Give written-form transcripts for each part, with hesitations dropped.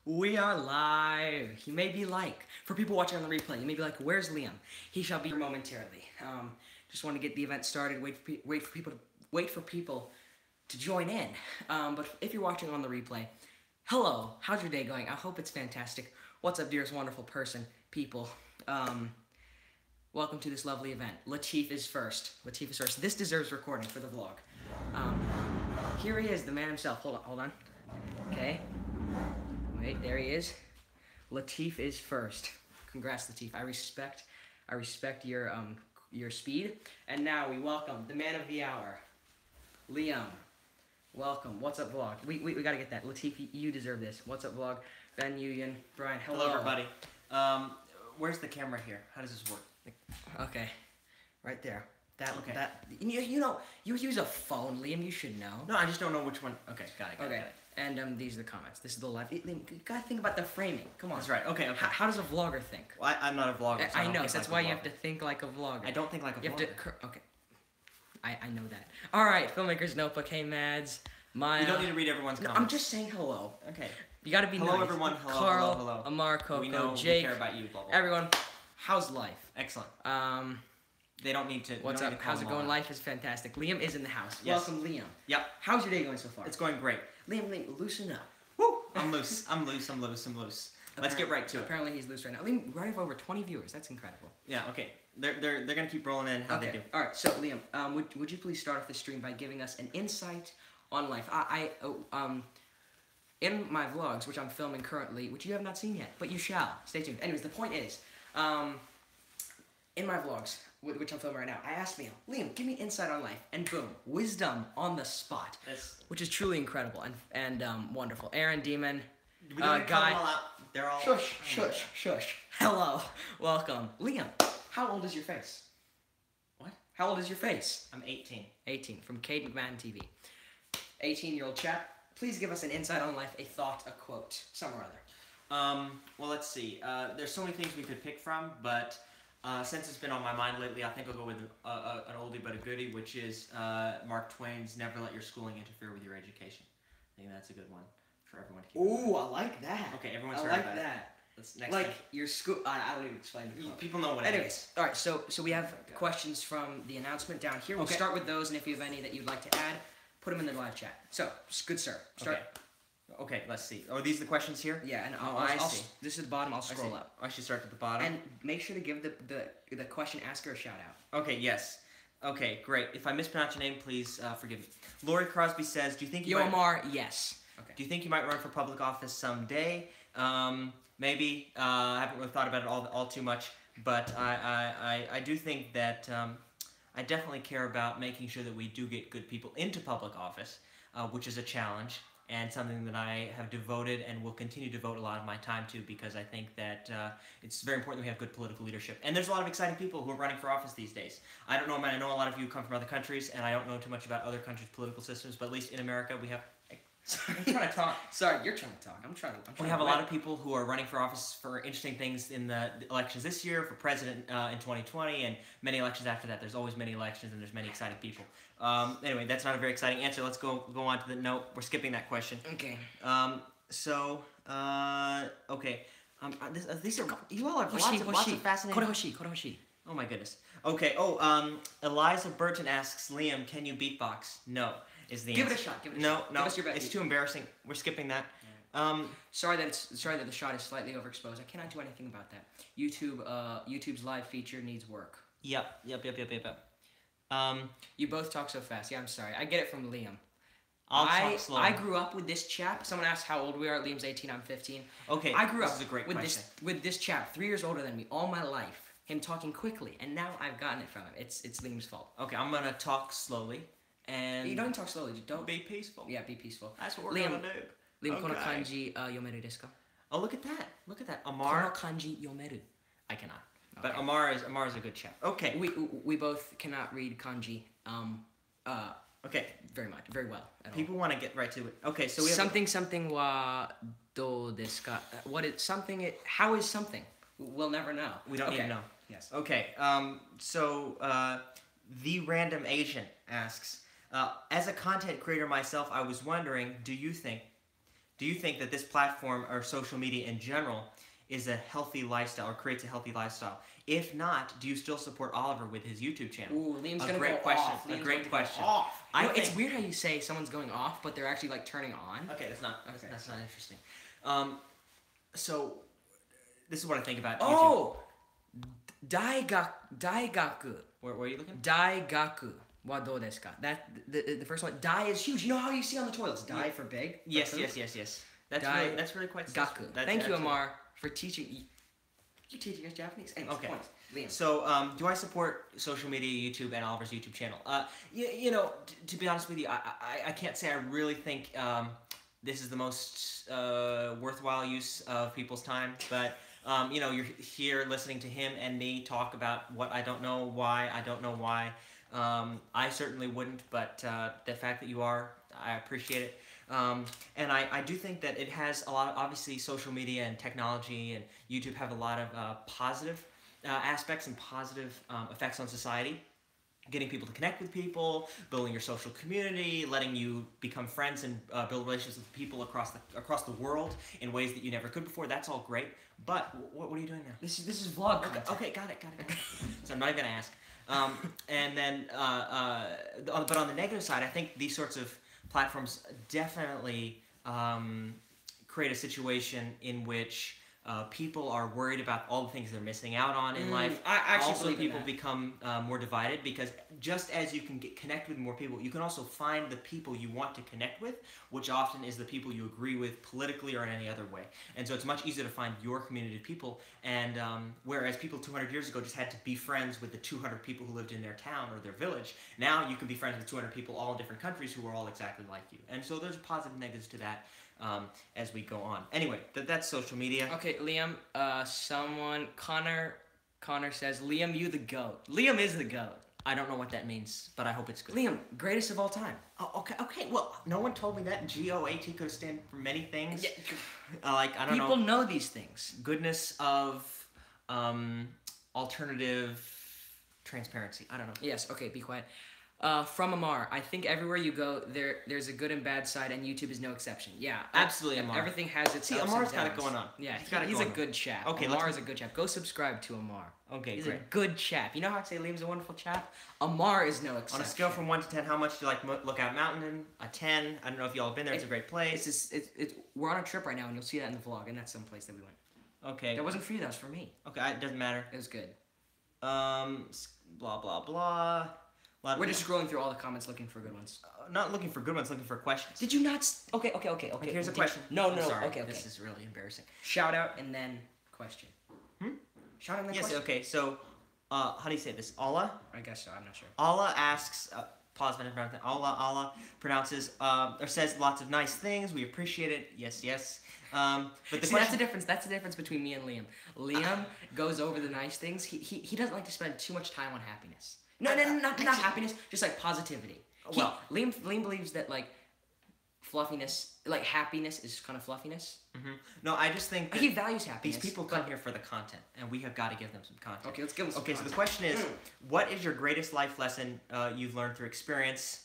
We are live. You may be like, for people watching on the replay, you may be like, where's Liam? He shall be here momentarily. Just want to get the event started. Wait for people to join in. But if you're watching on the replay, hello. How's your day going? I hope it's fantastic. What's up, dearest wonderful person, people? Welcome to this lovely event. Latif is first. Latif is first. This deserves recording for the vlog. Here he is, the man himself. Hold on. Okay. Wait, there he is. Latif is first. Congrats, Latif. I respect your speed. And now we welcome the man of the hour, Liam. Welcome. What's up, vlog? We gotta get that. Latif, you deserve this. What's up, vlog? Ben, Yuyan, Brian. Hello, everybody. Where's the camera here? How does this work? Okay, right there. Okay. You know, you use a phone, Liam. You should know. No, I just don't know which one. Okay, got it. Got it. And these are the comments. This is the live. Liam, you gotta think about the framing. Come on. That's right. Okay. How does a vlogger think? Well, I'm not a vlogger. So I know. So that's why you have to think like a vlogger. I don't think like a vlogger. Okay. I know that. All right, Filmmaker's Notebook. Hey, Mads. Maya. You don't need to read everyone's comments. I'm just saying hello. Okay. You gotta be nice. Hello, everyone. Hello, Carl, hello. Amar, Coco, we know, Jake. We care about you. Blah, blah. Everyone. How's life? Excellent. They don't need to. What's up? How's it going? Life is fantastic. Liam is in the house. Yes. Welcome, Liam. Yep. How's your day going so far? It's going great. Liam, loosen up. Woo! I'm loose. I'm loose. Let's get right to it. Apparently he's loose right now. Liam, we have over 20 viewers. That's incredible. Yeah. Okay. They're gonna keep rolling in. How they do. All right. So Liam, would you please start off the stream by giving us an insight on life? In my vlogs, which I'm filming currently, which you have not seen yet, but you shall. Stay tuned. Anyways, the point is, in my vlogs, which I'm filming right now, I asked Liam, give me insight on life, and boom, wisdom on the spot, which is truly incredible and wonderful. Aaron, Demon, Guy. They're all. Shush. Hello, welcome, Liam. How old is your face? What? How old is your face? I'm 18. 18 from Cade McMahon TV. 18-year-old chap. Please give us an insight on life, a thought, a quote, some or other. Well, let's see. There's so many things we could pick from, but since it's been on my mind lately, I think I'll go with an oldie but a goodie, which is Mark Twain's "Never let your schooling interfere with your education." I think that's a good one for everyone to keep. Ooh, I like that. Okay, everyone's heard about that. Let's next like thing. Your school. I don't even explain it. People know what it is. All right, so we have questions from the announcement down here. We'll start with those, and if you have any that you'd like to add, put them in the live chat. So, good sir. Start. Okay, let's see. Are these the questions here? Yeah, and I see. This is the bottom. I'll scroll up. I should start at the bottom. And make sure to give the question asker a shout out. Okay, yes. Okay, great. If I mispronounce your name, please forgive me. Lori Crosby says, "Do you think you might?" Omar, yes. Okay. Do you think you might run for public office someday? Maybe. I haven't really thought about it all too much, but I do think that I definitely care about making sure that we do get good people into public office, which is a challenge. And something that I have devoted and will continue to devote a lot of my time to, because I think that it's very important that we have good political leadership. And there's a lot of exciting people who are running for office these days. I don't know, man, I know a lot of you come from other countries, and I don't know too much about other countries' political systems, but at least in America we have... Sorry, I'm trying to talk. Sorry, you're trying to talk. I'm trying we have a lot of people who are running for office for interesting things in the elections this year, for president in 2020, and many elections after that. There's always many elections, and there's many exciting people. Anyway, that's not a very exciting answer. Let's go on to the note. We're skipping that question. Okay. Okay. These are you all have lots of fascinating. Korohoshi. Oh my goodness. Okay. Eliza Burton asks, Liam, can you beatbox? No. Is the answer. Give it a shot. No. Give us your best. It's too embarrassing. We're skipping that. Yeah. Sorry that the shot is slightly overexposed. I cannot do anything about that. YouTube's live feature needs work. Yep. You both talk so fast. Yeah, I'm sorry. I get it from Liam. I'll talk slowly. I grew up with this chap. Someone asked how old we are. Liam's 18. I'm 15. Okay. I grew up this is a great with this chap, 3 years older than me, all my life. Him talking quickly, and now I've gotten it from him. It's Liam's fault. Okay, I'm gonna talk slowly. And you don't talk slowly. Don't be peaceful. Yeah, be peaceful. That's what we're gonna do. Liam, kono kanji yomeru desu ka? Oh, look at that! Look at that. Amar. Kono kanji yomeru. I cannot. Okay. But Amar is a good chap. Okay. We both cannot read kanji. Okay. Very well. People want to get right to it. Okay, so we have something wa do desu ka? What is something? How is something? We'll never know. We don't need to know. Yes. Okay. The Random Asian asks, as a content creator myself, I was wondering, do you think do you think that this platform or social media in general is a healthy lifestyle or creates a healthy lifestyle? If not, do you still support Oliver with his YouTube channel? Ooh, Liam's a gonna great go question. off. A great question. Off. I It's think- weird how you say someone's going off, but they're actually like turning on. Okay, that's not interesting. So this is what I think about YouTube. Oh, Daigaku. Where are you looking? Daigaku wa dou desu ka? That the first one. Dai is huge. You know how you see on the toilets, dai for big. Yes, for yes, food? yes, yes. That's Dai really quite Gaku. that's Thank you, actually- Amar, for teaching. You teaching us Japanese? Anyways, Okay. points. Liam. So, do I support social media, YouTube, and Oliver's YouTube channel? You know, to be honest with you, I can't say I really think this is the most worthwhile use of people's time. But you know, you're here listening to him and me talk about what I don't know why. I don't know why. I certainly wouldn't, but the fact that you are, I appreciate it. And I do think that it has a lot of, obviously, social media and technology and YouTube have a lot of positive aspects and positive effects on society. Getting people to connect with people, building your social community, letting you become friends and build relationships with people across the world in ways that you never could before. That's all great. But what are you doing now? This is vlog content. Okay, got it. So I'm not even gonna ask. And then, but on the negative side, I think these sorts of platforms definitely create a situation in which people are worried about all the things they're missing out on in life. I actually also, believe in people that. become more divided because just as you can connect with more people, you can also find the people you want to connect with, which often is the people you agree with politically or in any other way. And so it's much easier to find your community of people. And whereas people 200 years ago just had to be friends with the 200 people who lived in their town or their village, now you can be friends with 200 people all in different countries who are all exactly like you. And so there's positive and negatives to that. As we go on. Anyway, that's social media. Okay, Liam. Connor says, Liam, you the goat. Liam is the goat. I don't know what that means, but I hope it's good. Liam, greatest of all time. Oh, okay. Well, no one told me that. GOAT could stand for many things. Yeah. Like, I don't People know. know these things. Goodness of alternative transparency. I don't know. Yes. Okay. Be quiet. From Amar, I think everywhere you go, there's a good and bad side, and YouTube is no exception. Yeah, Absolutely, Amar. Everything has its See, ups Amar's and got it downs. going on. Yeah, He's got it he's going a on. good chap. Okay, Amar is a good chap. Go subscribe to Amar. Okay, He's great. a good chap. You know how I say Liam's a wonderful chap? Amar is no exception. On a scale from 1 to 10, how much do you like Lookout Mountain? A 10. I don't know if y'all have been there. It's a great place. We're on a trip right now, and you'll see that in the vlog, and that's some place that we went. Okay. That wasn't for you. That was for me. Okay, it doesn't matter. It was good. Blah, blah, blah. We're just scrolling through all the comments looking for good ones. Not looking for good ones, looking for questions. Did you not? Okay. Here's a question. No. I'm sorry. Okay. This is really embarrassing. Shout out and then question. Shout out and then Yes, question. okay, so, how do you say this? Allah? I guess so. I'm not sure. Allah asks, pause, Allah pronounces, or says lots of nice things. We appreciate it. Yes. But the See, question... that's the difference. That's the difference between me and Liam. Liam goes over the nice things. He doesn't like to spend too much time on happiness. No, not happiness. Just like positivity. Well, Liam believes that like fluffiness, like happiness, is kind of fluffiness. No, I just think that He values happiness. these people come here for the content, and we have got to give them some content. Okay, let's give him some Okay, so the content. question is, what is your greatest life lesson you've learned through experience?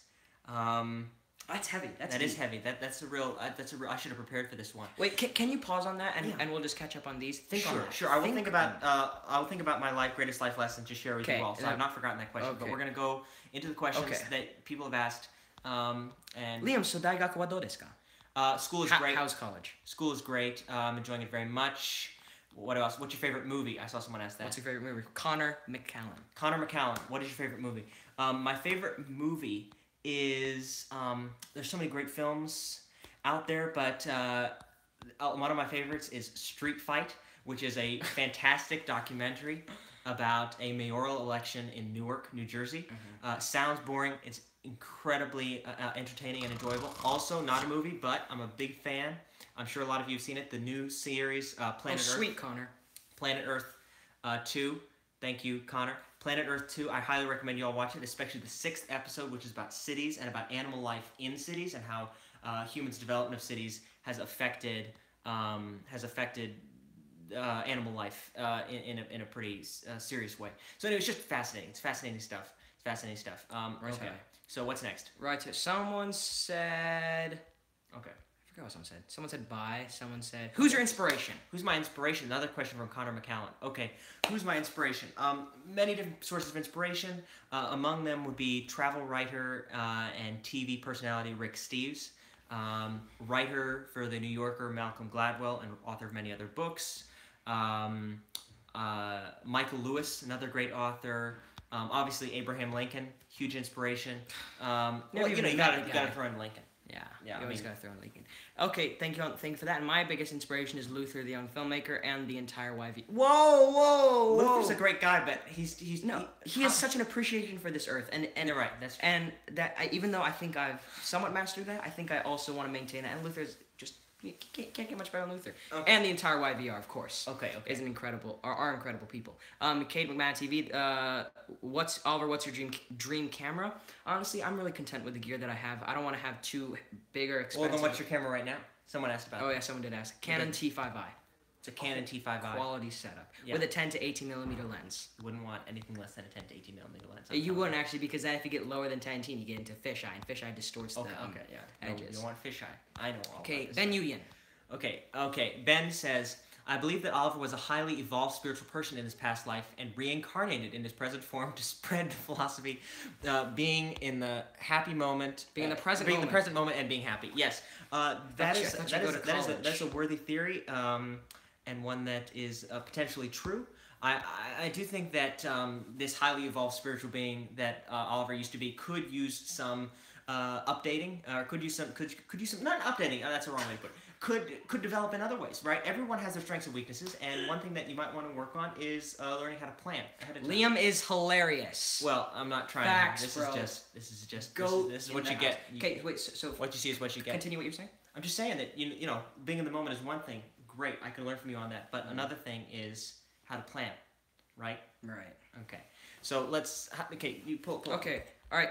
That's heavy. That's That is deep. heavy. That's a real. I should have prepared for this one. Wait, can you pause on that and, Yeah. and we'll just catch up on these? Think on that. Sure. I will think about my greatest life lesson to share with Okay, you all. So I've not forgotten that question, but okay. we're gonna go into the questions Okay. that people have asked. And Liam, so daigaku wa dou desu ka? school is great. How's college? School is great. I'm enjoying it very much. What else? What's your favorite movie? I saw someone ask that. What's your favorite movie? Connor McCallum. Connor McCallum. What is your favorite movie? My favorite movie is there's so many great films out there, but one of my favorites is Street Fight, which is a fantastic documentary about a mayoral election in Newark, New Jersey. Sounds boring. It's incredibly entertaining and enjoyable. Also, not a movie, but I'm a big fan. I'm sure a lot of you have seen it. The new series, Planet Earth. Sweet Connor. Planet Earth 2. Thank you, Connor. Planet Earth 2, I highly recommend you all watch it, especially the 6th episode, which is about cities and about animal life in cities and how humans' development of cities has affected animal life in a pretty serious way. So anyway, it's just fascinating. It's fascinating stuff. Right. Okay. So what's next? Right. Someone said. Okay. I forgot what someone said. Someone said bye. Someone said, who's your inspiration? Who's my inspiration? Another question from Connor McCallan. Okay, who's my inspiration? Many different sources of inspiration. Among them would be travel writer and TV personality Rick Steves, writer for The New Yorker Malcolm Gladwell, and author of many other books. Michael Lewis, another great author. Obviously Abraham Lincoln, huge inspiration. Well, you gotta throw in Lincoln. Yeah, you always gotta throw in Lincoln. Okay, thank you for that. And my biggest inspiration is Luther, the young filmmaker, and the entire YV. Whoa! Luther's a great guy, but he has such an appreciation for this earth, and you're right. That's true. And even though I think I've somewhat mastered that, I think I also want to maintain that. And Luther's just. You can't get much better than Luther. Okay. And the entire YVR, of course. Okay. Is an incredible, are incredible people. Kate McMahon TV, what's your dream camera? Honestly, I'm really content with the gear that I have. I don't want to have too big or expensive. Well, then what's your camera right now? Someone asked about it. Oh, yeah, someone did ask. Canon T5i. It's a Canon T5i. Quality setup. Yeah. With a 10 to 18 millimeter lens. You wouldn't want anything less than a 10 to 18 millimeter lens. You wouldn't actually, because then if you get lower than 10 to 18, you get into fisheye, and fisheye distorts the edges. You don't want fisheye. I know all Okay, about this. Ben Yuyan. Okay. Ben says, I believe that Oliver was a highly evolved spiritual person in his past life and reincarnated in his present form to spread the philosophy, being in the happy moment, being in the present moment, and being happy. Yes, that's a worthy theory, and one that is potentially true. I do think that this highly evolved spiritual being that Oliver used to be could use some updating, or could use some not updating. That's the wrong way to put it. Could develop in other ways, right? Everyone has their strengths and weaknesses, and one thing that you might want to work on is learning how to plan ahead of time. Liam is hilarious. Well, I'm not trying. Facts, bro. This is what you get. Okay, wait. So what you see is what you get. Continue what you're saying. I'm just saying that you know being in the moment is one thing. Great, I can learn from you on that. But another thing is how to plan, right? Right. Okay. So let's. Okay, you pull. Okay. All right.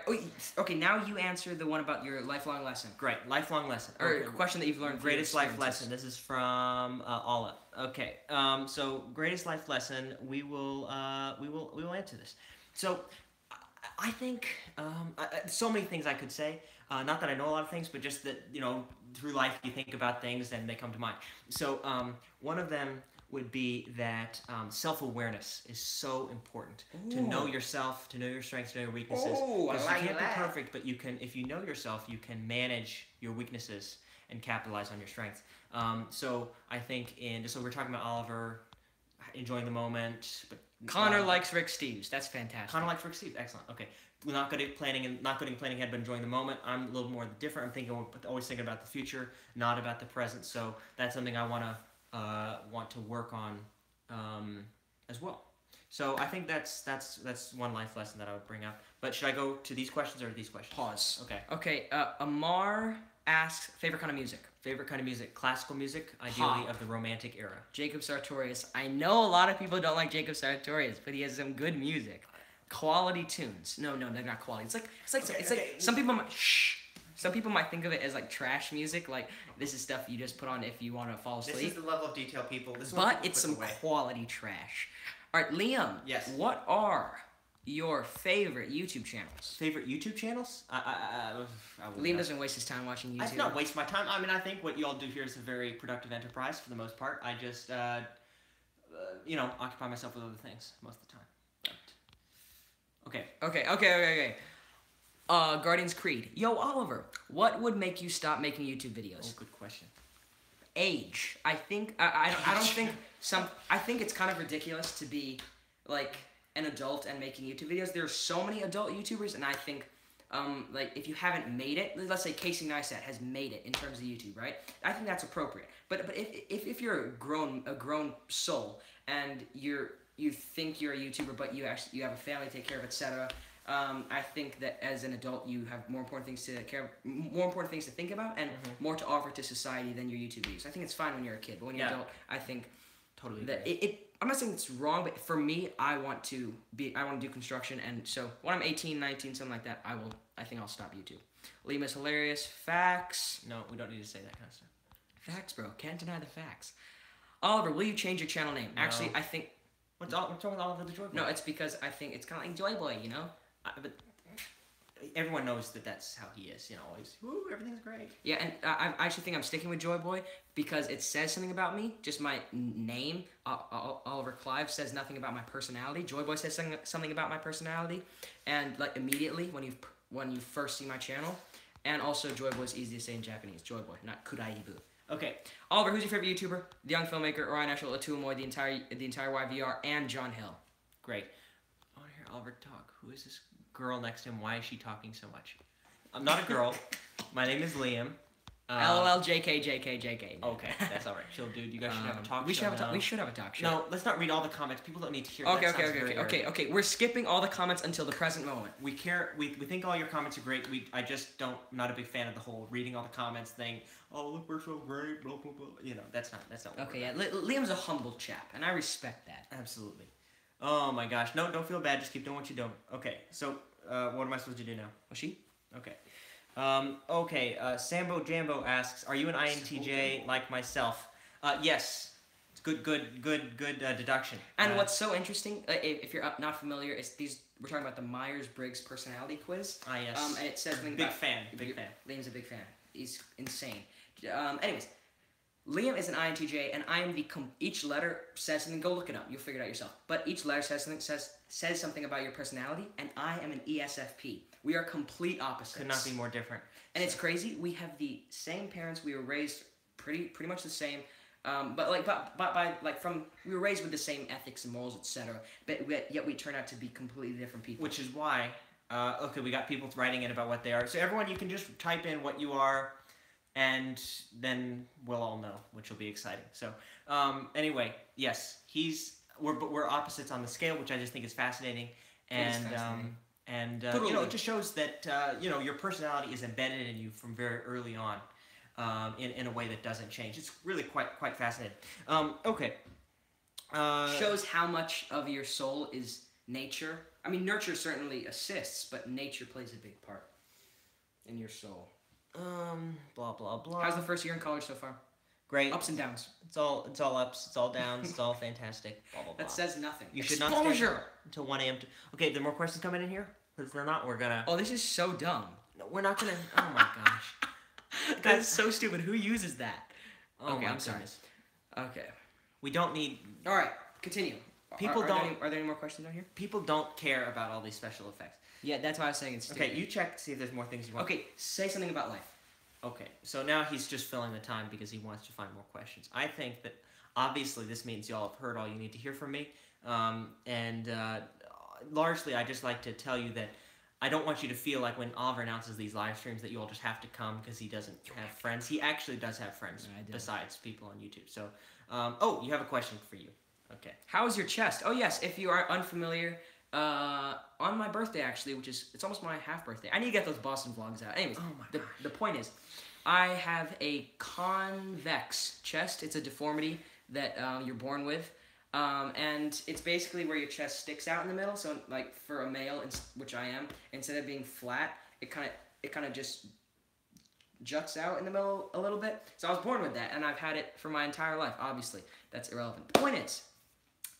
Okay. Now you answer the one about your lifelong lesson. Great, lifelong lesson. Or question that you've learned. Greatest life lesson. This is from Alla. Okay. So greatest life lesson. We will answer this. So I think so many things I could say. Not that I know a lot of things, but just that through life you think about things and they come to mind. So one of them would be that self-awareness is so important. Ooh. To know yourself, to know your strengths, to know your weaknesses. Because you can't be perfect, but you can. If you know yourself, you can manage your weaknesses and capitalize on your strengths. So I think so we're talking about Oliver enjoying the moment. But Connor likes Rick Steves. That's fantastic. Connor likes Rick Steves. Excellent. Okay. We're not good at planning ahead, but enjoying the moment. I'm a little more different. I'm always thinking about the future, not about the present. So that's something I want to work on as well. So I think that's one life lesson that I would bring up. But should I go to these questions or these questions? Pause. Okay. Amar asks, favorite kind of music? Favorite kind of music? Classical music, ideally of the Romantic era. Jacob Sartorius. I know a lot of people don't like Jacob Sartorius, but he has some good music. Quality tunes. No, they're not quality. It's like some people might Some people might think of it as like trash music, like this is stuff you just put on if you want to fall asleep. This is the level of detail, people. But it's some quality trash. All right, Liam. Yes. What are your favorite YouTube channels? Favorite YouTube channels? Liam doesn't waste his time watching YouTube. I do not waste my time. I mean, I think what you all do here is a very productive enterprise for the most part. I just, occupy myself with other things most of the time. But, okay. Guardians Creed. Yo, Oliver, what would make you stop making YouTube videos? Oh, good question. Age. I think I think it's kind of ridiculous to be like an adult and making YouTube videos. There's so many adult YouTubers, and I think like if you haven't made it, let's say Casey Neistat has made it in terms of YouTube, right? I think that's appropriate. But if you're a grown soul and you think you're a YouTuber, but you have a family to take care of, etc. I think that as an adult, you have more important things to think about, and more to offer to society than your YouTube videos. I think it's fine when you're a kid, but when you're an adult, I think totally that I'm not saying it's wrong, but for me, I want to do construction, and so when I'm 18, 19, something like that, I think I'll stop YouTube. Liam is hilarious. Facts. No, we don't need to say that kind of stuff. Facts, bro. Can't deny the facts. Oliver, will you change your channel name? No. Actually, I think. What's wrong with Oliver the Joy Boy? No, it's because I think it's kind of like Joy Boy, you know. But everyone knows that that's how he is. You know, always, woo, everything's great. Yeah, and I actually think I'm sticking with Joy Boy because it says something about me. Just my name, Oliver Clive, says nothing about my personality. Joy Boy says something about my personality, and like immediately when you first see my channel, and also Joy Boy is easy to say in Japanese. Joy Boy, not Kuraibu. Okay, Oliver, who's your favorite YouTuber? The Young Filmmaker, Orion Ashel, Atuamoy, the entire YVR, and John Hill. Great. I want to hear Oliver talk. Who is this girl next to him? Why is she talking so much? I'm not a girl. My name is Liam. LOL, JK, JK, JK. Okay, that's all right. Chill, dude. You guys should have a talk show. We should have a talk show. No, let's not read all the comments. People don't need to hear. Okay. We're skipping all the comments until the present moment. We care. We think all your comments are great. I just don't. I'm not a big fan of the whole reading all the comments thing. Oh, look, we're so great. Blah blah blah. You know, that's not. Okay, yeah. Liam's a humble chap, and I respect that. Absolutely. Oh my gosh. No, don't feel bad. Just keep doing what you're doing. Okay. So, what am I supposed to do now? Was she? Okay. Sambo Jambo asks, are you an INTJ like myself? Yes. It's good deduction. And what's so interesting, if you're not familiar, is we're talking about the Myers-Briggs personality quiz. Ah, yes. And it says something big about... fan. Liam's a big fan. He's insane. Anyways, Liam is an INTJ, and I am each letter says something. Go look it up. You'll figure it out yourself. But each letter says something about your personality, and I am an ESFP. We are complete opposites. Could not be more different. And it's crazy. We have the same parents. We were raised pretty much the same. We were raised with the same ethics and morals, etc. But yet we turn out to be completely different people. Which is why, we got people writing in about what they are. So everyone, you can just type in what you are, and then we'll all know, which will be exciting. So anyway, yes, we're opposites on the scale, which I just think is fascinating. And it just shows that your personality is embedded in you from very early on, in a way that doesn't change. It's really quite fascinating. Okay. Shows how much of your soul is nature. I mean, nurture certainly assists, but nature plays a big part in your soul. Blah blah blah. How's the first year in college so far? Great. Ups and downs. It's all ups. It's all downs. It's all fantastic. Blah blah blah. That says nothing. You should not stay until 1 a.m. Okay, there are more questions coming in here. If they're not, we're gonna... Oh, this is so dumb. No, we're not gonna... Oh my gosh. That's so stupid. Who uses that? Oh okay, my I'm sorry. goodness. Okay. We don't need... Alright, continue. People are there any more questions on here? People don't care about all these special effects. Yeah, that's why I was saying it's stupid. Okay, you check to see if there's more things you want. Okay, say something about life. Okay, so now he's just filling the time because he wants to find more questions. I think that obviously this means y'all have heard all you need to hear from me. Largely, I just like to tell you that I don't want you to feel like when Oliver announces these live streams that you all just have to come because he doesn't have friends. He actually does have friends besides people on YouTube. So, you have a question for you. Okay. How is your chest? Oh yes, if you are unfamiliar, on my birthday actually, it's almost my half birthday. I need to get those Boston vlogs out. Anyways, the point is, I have a convex chest. It's a deformity that you're born with. And it's basically where your chest sticks out in the middle. So like for a male, which I am, instead of being flat, it kind of just juts out in the middle a little bit. So I was born with that, and I've had it for my entire life. Obviously, that's irrelevant. The point is,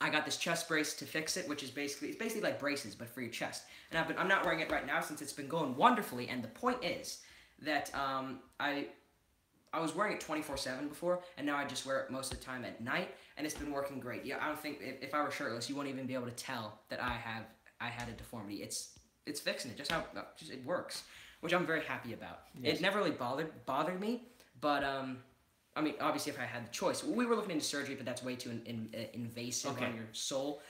I got this chest brace to fix it, which is basically like braces but for your chest. And I'm not wearing it right now since it's been going wonderfully. And the point is that I was wearing it 24/7 before, and now I just wear it most of the time at night, and it's been working great. Yeah, I don't think if I were shirtless, you won't even be able to tell that I had a deformity. It's fixing it, just it works, which I'm very happy about. Yes. It never really bothered me, but I mean, obviously, if I had the choice, we were looking into surgery, but that's way too invasive on your soul.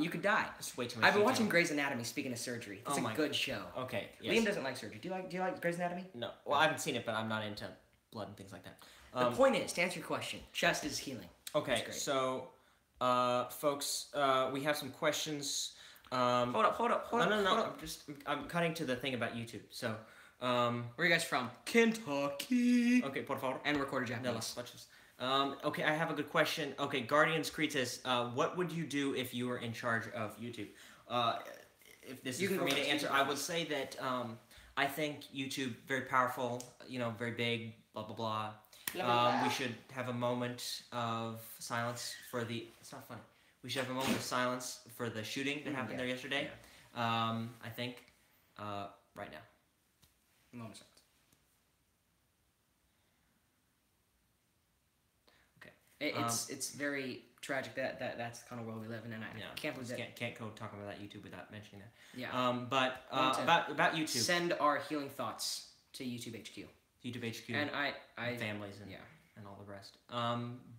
You could die. It's way too much. I've been watching Grey's Anatomy. Speaking of surgery, it's a good show. Okay. Yes. Liam doesn't like surgery. Do you like Grey's Anatomy? No. Well, I haven't seen it, but I'm not into blood and things like that. The point is, to answer your question, chest is healing. Okay, so, folks, we have some questions. Hold up. No. I'm cutting to the thing about YouTube. So, where are you guys from? Kentucky. Okay, por favor. And recorded Japanese. Okay, I have a good question. Okay, Guardians Creed says, what would you do if you were in charge of YouTube? If this is for me to answer, I would say that I think YouTube, very powerful, very big, blah, blah, blah. We should have a moment of silence for the... It's not funny. We should have a moment of silence for the shooting that happened there yesterday. I think right now. Moment of silence. Okay. It's very tragic that's the kind of world we live in, and I can't believe that. Can't go talking about YouTube without mentioning that. Yeah. But about YouTube. Send our healing thoughts to YouTube HQ. YouTube HQ. And I families and all the rest.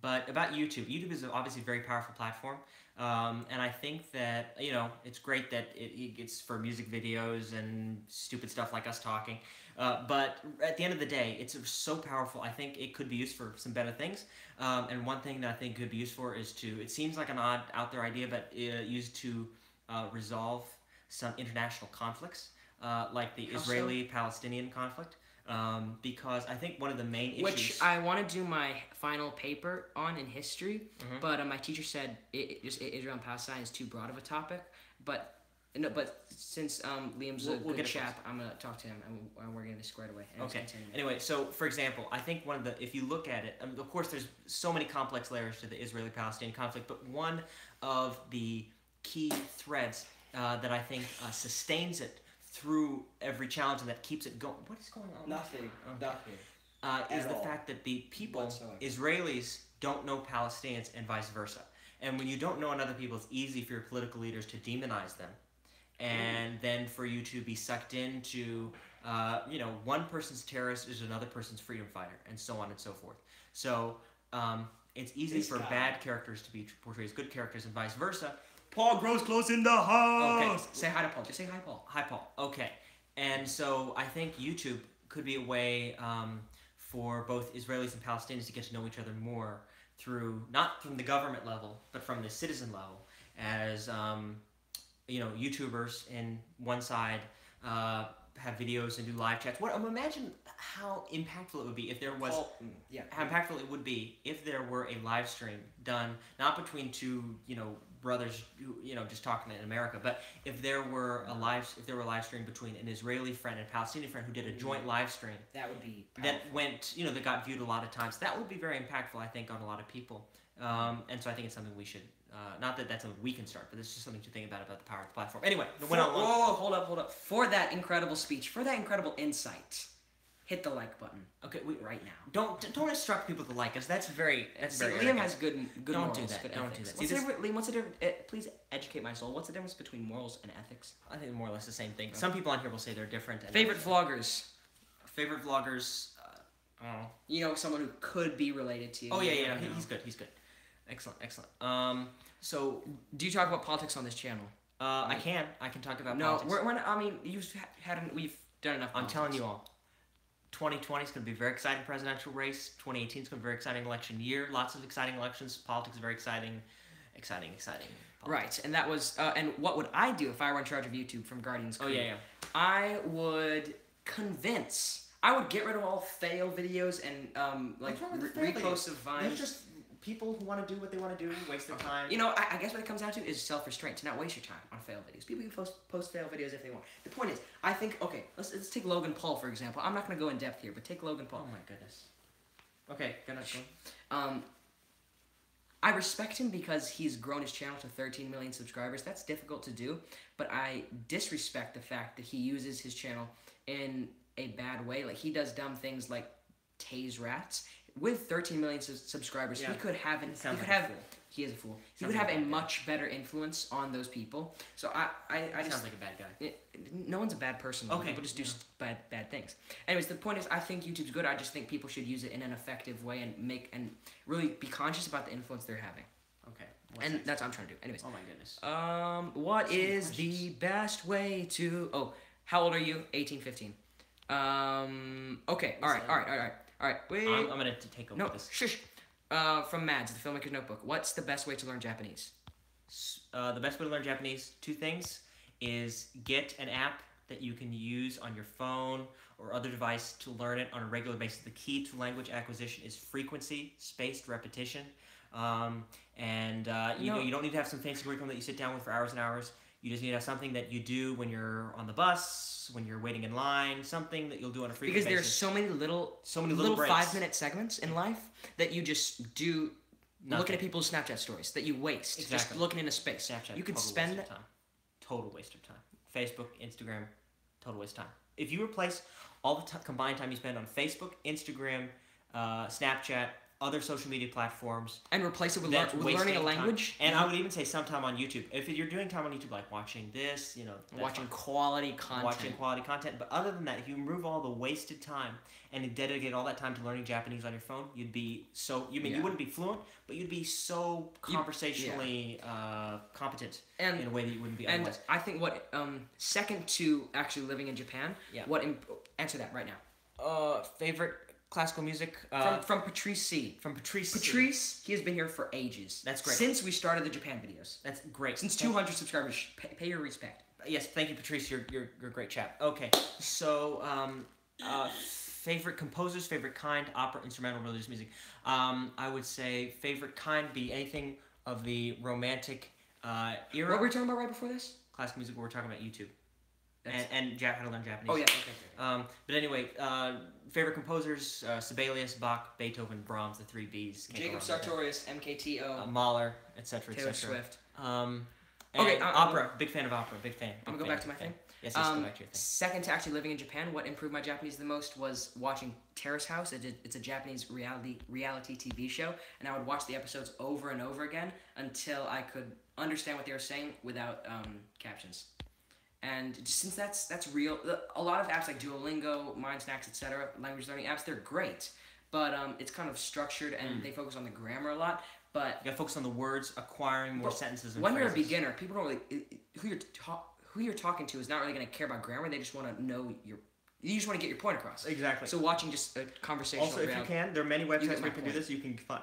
But about YouTube. YouTube is obviously a very powerful platform. And I think that, it's great that it's for music videos and stupid stuff like us talking. But at the end of the day, it's so powerful. I think it could be used for some better things. And one thing that I think could be used for is it seems like an odd out there idea, but used to resolve some international conflicts, like the Israeli-Palestinian conflict. Because I think one of the main issues... Which I want to do my final paper on in history, but my teacher said Israel and Palestine is too broad of a topic. But since Liam's a good chap, I'm going to talk to him and we're going to square it away. Okay. Anyway, so for example, I think if you look at it, of course there's so many complex layers to the Israeli-Palestinian conflict, but one of the key threads that I think sustains it through every challenge and that keeps it going. What is going on? Nothing. Is the fact that the people, Israelis, don't know Palestinians and vice versa. And when you don't know another people, it's easy for your political leaders to demonize them. And then for you to be sucked into, one person's terrorist is another person's freedom fighter, and so on and so forth. So it's easy for bad characters to be portrayed as good characters and vice versa. Paul grows close in the house. Okay, say hi to Paul. Just say hi, Paul. Hi, Paul. Okay, and so I think YouTube could be a way for both Israelis and Palestinians to get to know each other more through, not from the government level, but from the citizen level, as YouTubers in one side have videos and do live chats. Imagine how impactful it would be if there was. How impactful it would be if there were a live stream done, not between two brothers who just talking in America, but if there were a live stream between an Israeli friend and a Palestinian friend who did a joint live stream. That would be powerful. That went that got viewed a lot of times. That would be very impactful, I think, on a lot of people. And so I think it's something we should. Not that that's something we can start, but it's just something to think about the power of the platform. Anyway, hold up. For that incredible speech, for that incredible insight, hit the like button. Okay, right now. Don't instruct people to like us. That's very. Liam has good don't morals. Do that. Good Don't ethics. do that. Liam, what's the difference? Please educate my soul. What's the difference between morals and ethics? I think more or less the same thing. Okay. Some people on here will say they're different. Favorite vloggers. Favorite vloggers. Someone who could be related to you. Oh yeah. He's good. Excellent. So do you talk about politics on this channel? I can talk about politics. No, we're not, I mean, we've done enough. I'm telling you all. 2020 is going to be a very exciting presidential race. 2018 is going to be a very exciting election year. Lots of exciting elections. Politics is very exciting. Politics. Right, and that was, and what would I do if I were in charge of YouTube from Guardian's Creed? Oh, yeah. I would I would get rid of all fail videos and, reposts of Vine. There's just people who want to do what they want to do, waste their time. I guess what it comes down to is self-restraint, to not waste your time on fail videos. People can post fail videos if they want. The point is, I think, okay, let's take Logan Paul, for example. I'm not going to go in depth here, but take Logan Paul. Oh my goodness. Okay, go. I respect him because he's grown his channel to 13 million subscribers. That's difficult to do, but I disrespect the fact that he uses his channel in a bad way. Like, he does dumb things like tase rats. With 13 million subscribers, he could have. He is a fool. He would have a much better influence on those people. So I just sounds like a bad guy. No one's a bad person. Okay. People just do bad things. Anyways, the point is, I think YouTube's good. I just think people should use it in an effective way and really be conscious about the influence they're having. Okay. That's what I'm trying to do. Anyways. Oh my goodness. What is the best way to? Oh, how old are you? 18, 15. Okay. All right, wait. I'm gonna take over this. Shush. From Mads, the Filmmaker's Notebook. What's the best way to learn Japanese? The best way to learn Japanese, two things, is get an app that you can use on your phone or other device to learn it on a regular basis. The key to language acquisition is frequency, spaced repetition. You don't need to have some fancy curriculum that you sit down with for hours and hours. You just need to have something that you do when you're on the bus, when you're waiting in line, something that you'll do on a frequent basis. Because there's so many little 5-minute segments in life that you just do looking at people's Snapchat stories that you waste. Exactly. Just looking into space. Snapchat, you could spend that. Total waste of time. Facebook, Instagram, total waste of time. if you replace all the combined time you spend on Facebook, Instagram, Snapchat, other social media platforms, and replace it with, that's with learning a wasting language. time. And I would even say some time on YouTube. If you're doing time on YouTube, like watching this, that's Watching fine. quality content. Watching quality content. But other than that, if you remove all the wasted time and dedicate all that time to learning Japanese on your phone, you'd be so. You wouldn't be fluent, but you'd be so conversationally competent in a way that you wouldn't be otherwise. And I think what second to actually living in Japan. Yeah. Answer that right now. Favorite classical music from Patrice C. From Patrice. Patrice, he has been here for ages. That's great. Since we started the Japan videos. That's great. Since 200 subscribers. Pay your respect. Yes, thank you, Patrice. You're a great chap. Okay, so favorite composers, favorite kind, opera, instrumental, religious music. I would say favorite kind be anything of the romantic era. What were we talking about right before this? Classical music. We're talking about YouTube. And how to learn Japanese. Oh yeah. Okay. But anyway, favorite composers: Sibelius, Bach, Beethoven, Brahms, the three Bs. Jacob Sartorius, MKTO, Mahler, etc. Taylor Swift. Okay, opera. Big fan of opera. Big fan. I'm gonna go back to my thing. Yes, go back to your thing. Second to actually living in Japan, what improved my Japanese the most was watching Terrace House. It's a Japanese reality TV show, and I would watch the episodes over and over again until I could understand what they were saying without captions. And since that's real, a lot of apps like Duolingo, MindSnacks, etc., language learning apps, they're great, but it's kind of structured and they focus on the grammar a lot. But you gotta focus on the words, acquiring more sentences. And when phrases. you're a beginner, people don't really who you're talking to is not really going to care about grammar. They just want to know you just want to get your point across. Exactly. So watching just a conversation. Also, if you can, there are many websites where you can do point. this. You can find,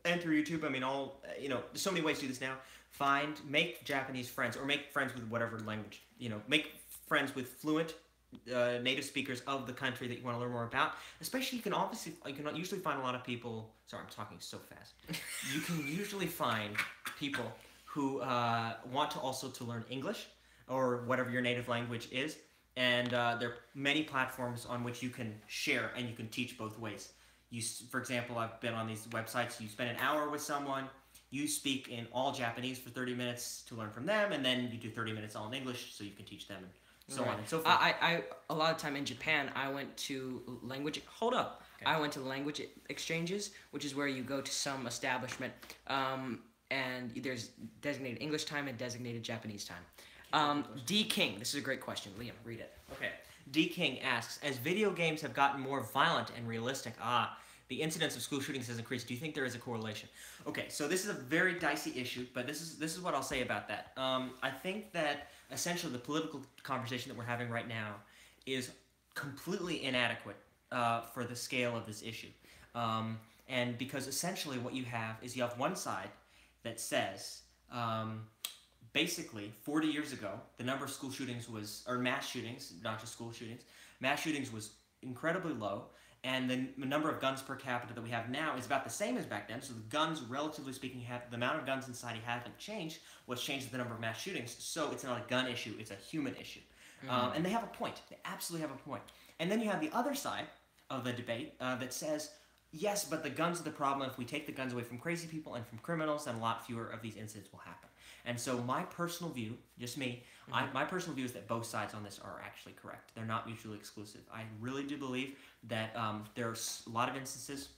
and through YouTube. I mean, there's so many ways to do this now. Make Japanese friends, or make friends with whatever language. Make friends with fluent native speakers of the country that you want to learn more about. Especially, you can usually find a lot of people. Sorry, I'm talking so fast. You can usually find people who want to also learn English or whatever your native language is. And there are many platforms on which you can share and you can teach both ways. For example, I've been on these websites. You spend an hour with someone. You speak in all Japanese for 30 minutes to learn from them, and then you do 30 minutes all in English so you can teach them, and so on and so forth. I a lot of time in Japan, I went to language. Hold up. Okay. I went to language exchanges, which is where you go to some establishment, and there's designated English time and designated Japanese time. D. King, this is a great question. Liam, read it. Okay. D. King asks, as video games have gotten more violent and realistic, the incidence of school shootings has increased. Do you think there is a correlation? Okay, so this is a very dicey issue, but this is what I'll say about that. I think that essentially the political conversation that we're having right now is completely inadequate for the scale of this issue. And because essentially what you have one side that says, basically 40 years ago, the number of school shootings or mass shootings, not just school shootings, mass shootings was incredibly low. And the number of guns per capita that we have now is about the same as back then. So the guns, relatively speaking, the amount of guns in society haven't changed. What's changed is the number of mass shootings. So it's not a gun issue, it's a human issue. And they have a point. They absolutely have a point. And then you have the other side of the debate that says, yes, but the guns are the problem. If we take the guns away from crazy people and from criminals, then a lot fewer of these incidents will happen. And so my personal view, just me, my personal view is that both sides on this are actually correct. They're not mutually exclusive. I really do believe that there's a lot of instances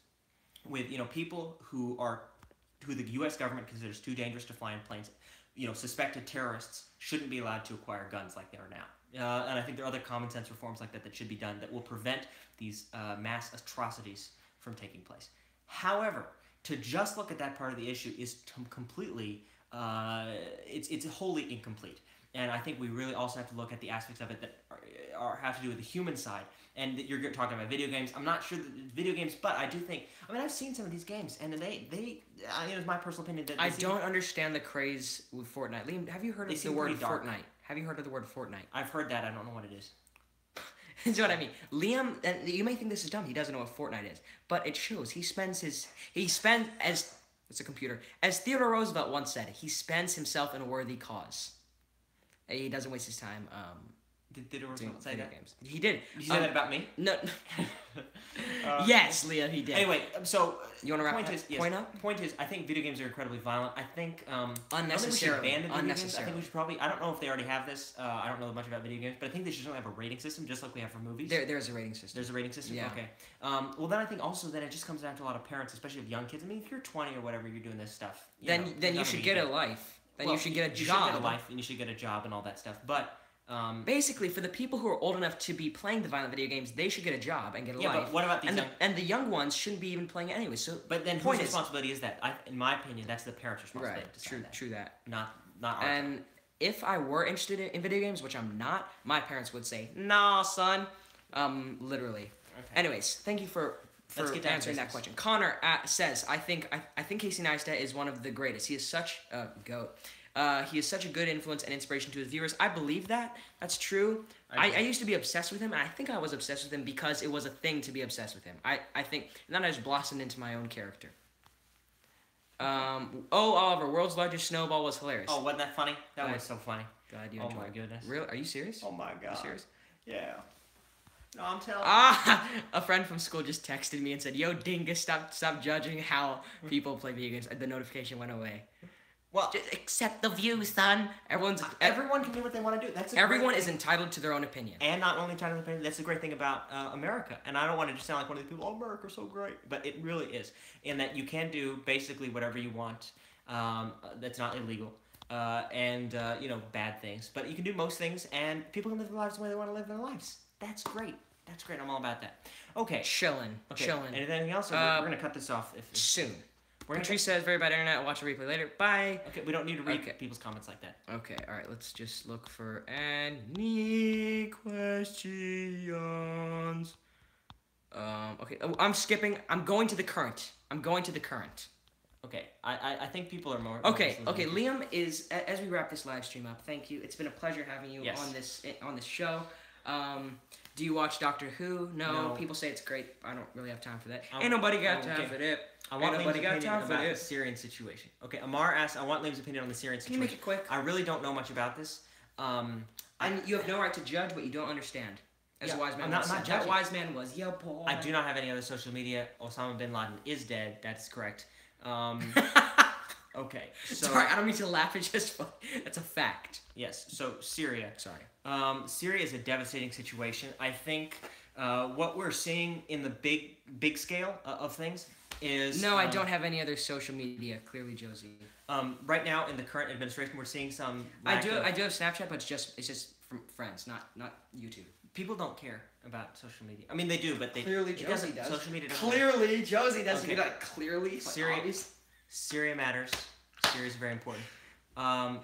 with people who the U.S. government considers too dangerous to fly in planes. Suspected terrorists shouldn't be allowed to acquire guns like they are now. And I think there are other common sense reforms like that should be done that will prevent these mass atrocities from taking place. However, to just look at that part of the issue is completely it's wholly incomplete. And I think we really also have to look at the aspects of it that have to do with the human side. And you're talking about video games. I'm not sure that video games, but I do think. I've seen some of these games, and it's my personal opinion that I don't understand the craze with Fortnite. Liam, have you heard of the word Fortnite? Have you heard of the word Fortnite? I've heard that. I don't know what it is. That's what I mean. Liam, and you may think this is dumb. He doesn't know what Fortnite is, but it shows. It's a computer. As Theodore Roosevelt once said, he spends himself in a worthy cause. He doesn't waste his time Did Roosevelt say video that? games. He did. Did you say that about me? No. Yes, Leo, he did. Anyway, so you want to wrap point up? Point is, I think video games are incredibly violent. I think Unnecessarily. I don't think we should ban the video games. I Unnecessarily. think we should probably. I don't know if they already have this. I don't know much about video games, but I think they should have a rating system, just like we have for movies. There's a rating system. There's a rating system. Yeah. Okay. Well, then I think also that it just comes down to a lot of parents, especially of young kids. I mean, if you're 20 or whatever, you're doing this stuff. Then you should get a life. Then you should get a job. You should get a life, and you should get a job and all that stuff. But basically, for the people who are old enough to be playing the violent video games, they should get a job and get a life. But what about these and the young ones shouldn't be even playing it anyway. So, but then whose responsibility is that? In my opinion, that's the parents' responsibility. Right. True that. Not our. And if I were interested in video games, which I'm not, my parents would say, "Nah, son." Literally. Okay. Anyways, thank you for answering that question. Connor says, I think Casey Neistat is one of the greatest. He is such a goat. He is such a good influence and inspiration to his viewers. I believe that. That's true. I used to be obsessed with him, and I think I was obsessed with him because it was a thing to be obsessed with him. I think, and then I just blossomed into my own character. Oliver, world's largest snowball was hilarious. Oh, wasn't that funny? That was so funny. God, you enjoyed it. Goodness. Real? Are you serious? Oh my God. Are you serious? Yeah. No, I'm telling you. A friend from school just texted me and said, "Yo, Dingus, stop judging how people play video games." The notification went away. Well, just accept the view, son. Everyone can do what they want to do. Everyone is entitled to their own opinion. And not only entitled to their opinion, that's the great thing about America. And I don't want to just sound like one of these people, "Oh, America's so great," but it really is. In that you can do basically whatever you want. That's not illegal. Bad things. But you can do most things, and people can live their lives the way they want to live their lives. That's great. That's great. I'm all about that. Okay. Chilling. Anything else? Or we're going to cut this off soon. Patrice says, very bad internet. I'll watch a replay later. Bye. Okay, we don't need to read people's comments like that. Okay, all right. Let's just look for any questions. Okay. Oh, I'm skipping. I'm going to the current. Okay, I think people are more... Okay, Liam is... As we wrap this live stream up, thank you. It's been a pleasure having you on this show. Do you watch Doctor Who? No. People say it's great. I don't really have time for that. Ain't nobody got time for that. I want Liam's opinion about the Syrian situation. Okay, Amar asks, I want Liam's opinion on the Syrian situation. Can you make it quick? I really don't know much about this. And you have no right to judge what you don't understand. As a wise man was. That wise man was, yo, boy. I do not have any other social media. Osama bin Laden is dead. That's correct. Okay, so... Sorry, I don't mean to laugh. It's just funny. That's a fact. Yes, so Syria. Sorry. Syria is a devastating situation. I think what we're seeing in the big scale of things is... No, I don't have any other social media. Clearly, Josie. Right now, in the current administration, we're seeing some... I do have Snapchat, but it's just from friends, not YouTube. People don't care about social media. I mean, they do, but they... Clearly, Josie does. Social media doesn't... Clearly, Josie does. Okay. Clearly, Syria matters. Syria is very important. Oh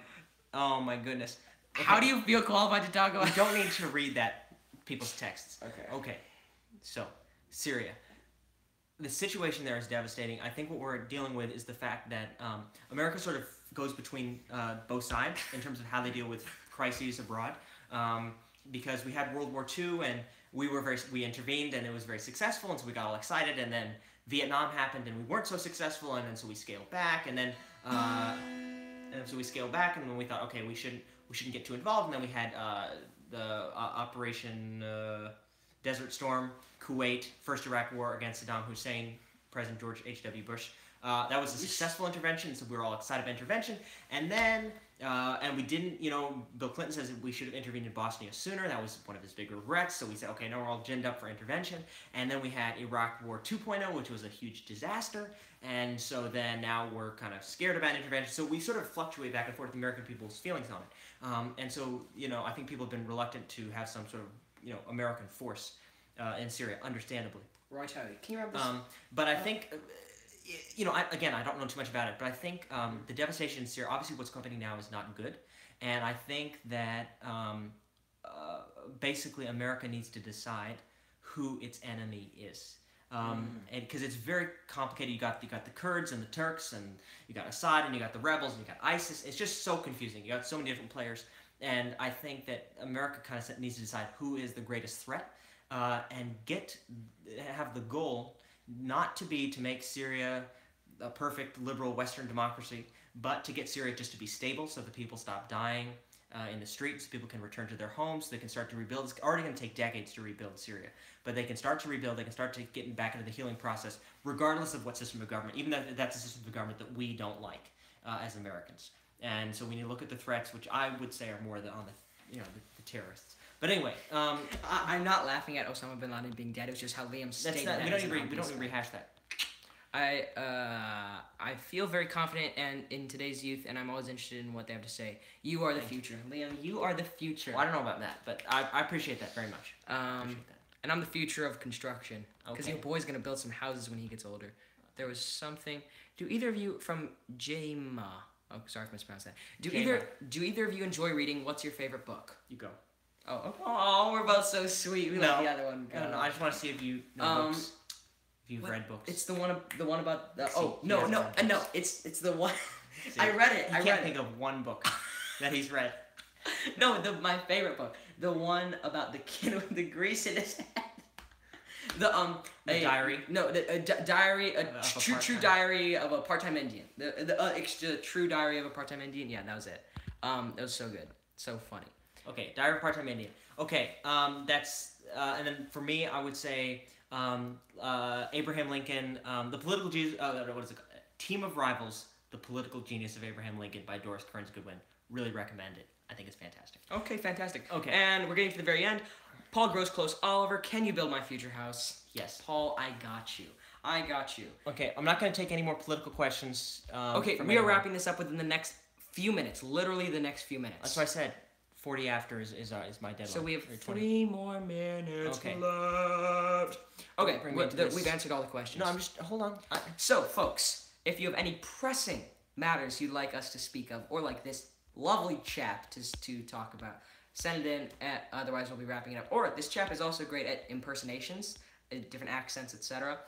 my goodness. Okay. How do you feel qualified to talk about? We don't need to read people's texts. Okay. So, Syria. The situation there is devastating. I think what we're dealing with is the fact that America sort of goes between both sides in terms of how they deal with crises abroad. Because we had World War II and we intervened and it was very successful, and so we got all excited, and then Vietnam happened and we weren't so successful, and then so we scaled back, and then when we thought, okay, we shouldn't get too involved, and then we had the Operation Desert Storm, Kuwait, first Iraq War against Saddam Hussein, President George H.W. Bush. That was a successful intervention, so we were all excited about intervention. And then, and we didn't, Bill Clinton says that we should have intervened in Bosnia sooner. That was one of his big regrets. So we said, okay, now we're all ginned up for intervention. And then we had Iraq War 2.0, which was a huge disaster. And so then now we're kind of scared about intervention. So we sort of fluctuate back and forth, the American people's feelings on it. And so, I think people have been reluctant to have some sort of, American force in Syria, understandably. Right, can you remember this? But I think... I don't know too much about it, but I think the devastation in Syria, obviously what's happening now is not good. And I think that basically America needs to decide who its enemy is. And because it's very complicated. You got the Kurds and the Turks, and you got Assad, and you got the rebels, and you got ISIS. It's just so confusing. You got so many different players. And I think that America kind of needs to decide who is the greatest threat and have the goal not to make Syria a perfect liberal Western democracy, but to get Syria just to be stable so the people stop dying in the streets. People can return to their homes. They can start to rebuild. It's already going to take decades to rebuild Syria, but they can start to rebuild. They can start to get back into the healing process, regardless of what system of government, even though that's a system of government that we don't like as Americans. And so we need to look at the threats, which I would say are more on the the terrorists. But anyway, I'm not laughing at Osama bin Laden being dead. It was just how Liam stated that. We don't need to rehash that. I feel very confident in today's youth, and I'm always interested in what they have to say. You are the future, Liam. You are the future. Well, I don't know about that, but I appreciate that very much. And I'm the future of construction, because Okay. your boy's gonna build some houses when he gets older. There was something. Do either of you from JMA? Oh, sorry if I mispronounced that. Do either of you enjoy reading? What's your favorite book? You go. Oh, we're both so sweet. We let the other one go. No, I just want to see if you know books. If you've read books. It's the one about the. No. It's the one. See, I read it. I can't think of one book that he's read. No, my favorite book, the one about the kid with the grease in his head. The diary. No, diary. True diary of a part-time Indian. The true diary of a part-time Indian. Yeah, that was it. That was so good, so funny. Okay, Diary of a Part-Time Indian. Okay, that's and then for me, I would say Abraham Lincoln, the political genius. What is it? Team of Rivals: The Political Genius of Abraham Lincoln by Doris Kearns Goodwin. Really recommend it. I think it's fantastic. Okay, fantastic. Okay, and we're getting to the very end. Paul grows close. Oliver, can you build my future house? Yes. Paul, I got you. I got you. Okay, I'm not going to take any more political questions. Okay, we are wrapping this up within the next few minutes. Literally the next few minutes. That's what I said. 40 after is my deadline. So we have 3 more minutes left. Okay, we've answered all the questions. No, I'm just, hold on. So, folks, if you have any pressing matters you'd like us to speak of, or like this lovely chap to talk about, send it in. Otherwise, we'll be wrapping it up. Or this chap is also great at impersonations, different accents, etc.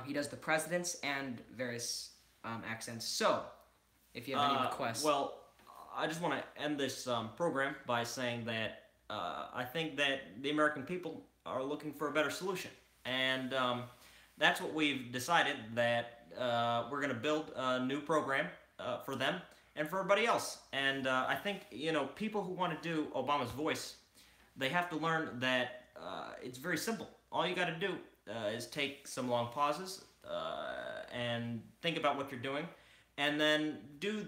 He does the presidents and various accents. So, if you have any requests. Well, I just want to end this program by saying that I think that the American people are looking for a better solution. And that's what we've decided, that we're going to build a new program for them and for everybody else. And I think, people who want to do Obama's voice, they have to learn that it's very simple. All you got to do is take some long pauses and think about what you're doing, and then do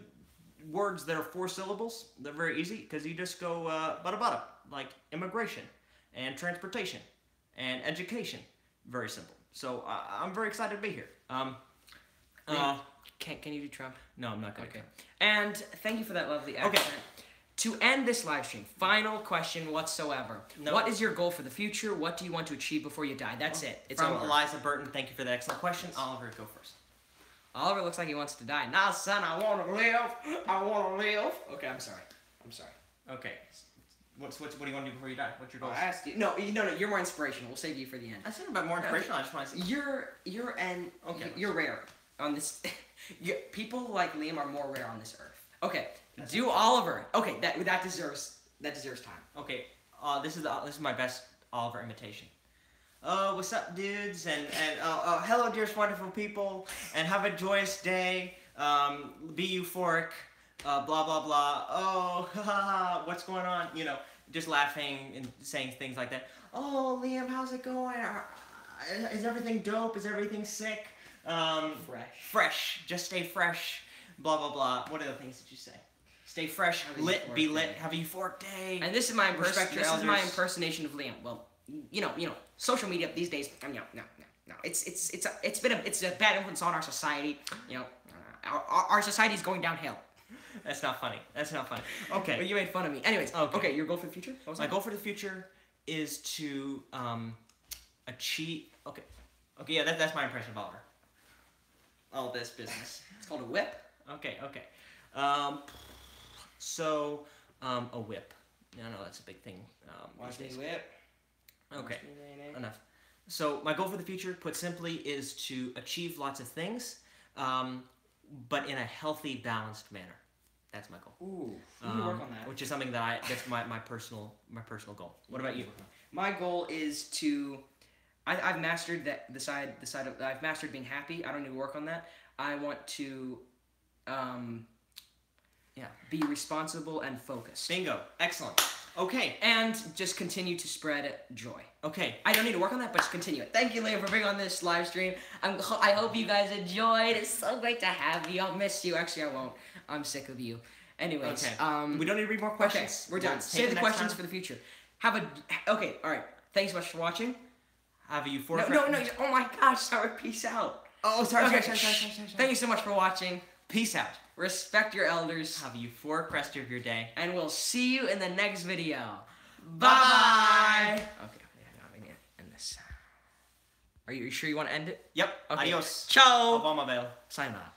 words that are 4 syllables. They're very easy, because you just go bada, like immigration and transportation and education. Very simple. So I'm very excited to be here. Can you do Trump? No, I'm not going to. Okay. And thank you for that lovely accent. Okay. To end this live stream, final question whatsoever. No. What is your goal for the future? What do you want to achieve before you die? That's it. It's From over. Eliza Burton, thank you for that excellent question. Oliver, go first. Oliver looks like he wants to die. Nah, son, I want to live. I want to live. Okay, I'm sorry. Okay. What do you want to do before you die? What's your goal? I asked you. No, you're more inspirational. We'll save you for the end. I said about more inspirational. I just want to say. You're rare on this. People like Liam are more rare on this earth. Okay, do Oliver. Okay, that deserves time. Okay, this is my best Oliver imitation. What's up, dudes? And hello, dearest wonderful people, and have a joyous day. Be euphoric. Blah blah blah. Oh, haha, what's going on? Just laughing and saying things like that. Oh, Liam, how's it going? Is everything dope? Is everything sick? Fresh. Just stay fresh. Blah blah blah. What other things did you say? Stay fresh, lit, be lit, have a euphoric day. And this is my impersonation of Liam. Well, social media these days. No. It's a bad influence on our society. Our society is going downhill. That's not funny. Okay. But you made fun of me. Anyways, okay, your goal for the future? My goal for the future is to achieve. Okay, yeah, that's my impression of Oliver. All this business. It's called a whip. Okay. A whip. I know that's a big thing. Watch me whip. Okay, enough. So my goal for the future, put simply, is to achieve lots of things, but in a healthy, balanced manner. That's my goal. Ooh, you can work on that. Which is something that's my personal goal. What about you? My goal is to, I've mastered the side of, I've mastered being happy. I don't need to work on that. I want to, be responsible and focused. Bingo. Excellent. Okay. And just continue to spread joy. Okay. I don't need to work on that, but just continue it. Thank you, Liam, for being on this live stream. I hope you guys enjoyed. It's so great to have you. I'll miss you. Actually, I won't. I'm sick of you. Anyways, okay. We don't need to read more questions. Okay, we're done. Save the questions for the future. Okay, all right. Thanks so much for watching. Have a euphoric... No. Oh my gosh, sorry. Peace out. Oh, sorry. Thank you so much for watching. Peace out. Respect your elders. Have a euphoric rest of your day. And we'll see you in the next video. Bye-bye. Okay, I'm gonna end this. Are you sure you want to end it? Yep. Okay. Adios. Ciao. Au revoir, ma belle. Sayonara.